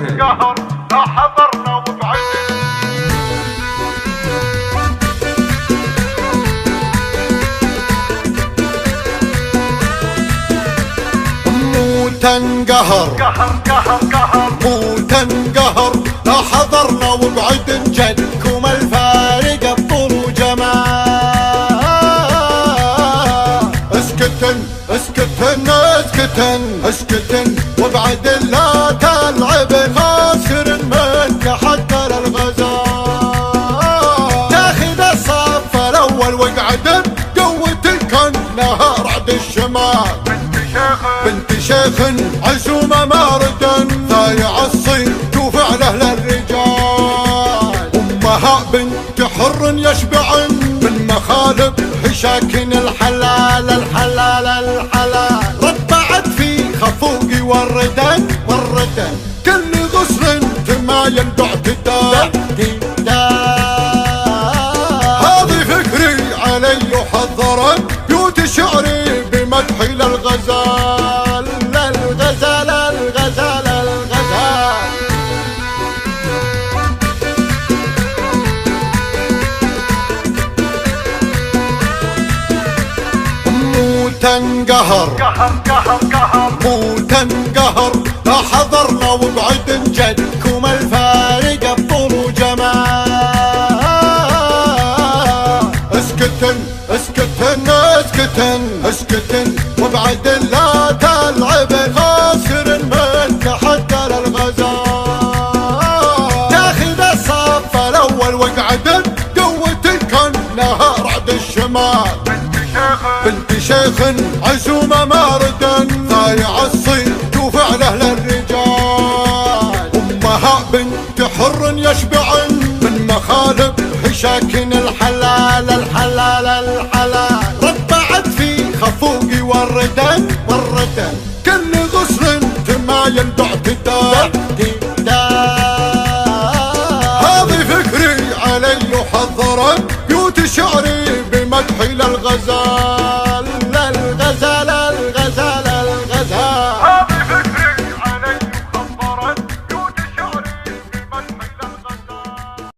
تنقهر لا حضرنا وبعدنا. مو تنقهر مو تنقهر لا حضرنا وبعد جدكم الفارق الطول وجمال. اسكتن اسكتن اسكتن اسكتن وبعد لا تلعب خاسر منك حتى للغزال. تاخذ الصف الاول واقعد قوتك النهار عد الشمال. بنت شيخ عزومة ماردا ضايع الصيت وفعله للرجال. أمها بنت حر يشبعن من مخالب هشاكن الحلال الحلال الحلال. ربعت في خفوقي وردن وردن كل غصن تمايل باعتدال. هذه فكري علي وحضرت بيوت شعري بمدحي للغزال للغزال الغزال الغزال. مو تنقهر مو تنقهر لا حضرنا وبعد جدكم الفارق الطول وجمال. اسكتن اسكتن اسكتن اسكتن وبعد لا تلعب خاسر منك حتى للغزال. تاخذ الصف الاول واقعد قوتك النهار عد الشمال. بنت شيخ عزومة ماردا ضايع الصيت وفعله للرجال. أمها بنت حر يشبعن من مخالب هشاكن الحلال الحلال الحلال. ربعت في خفوقي وردن وردن كل غصن تمايل باعتدال. هذه فكري علي وحضرت بيوت شعري بمدحي للغزال.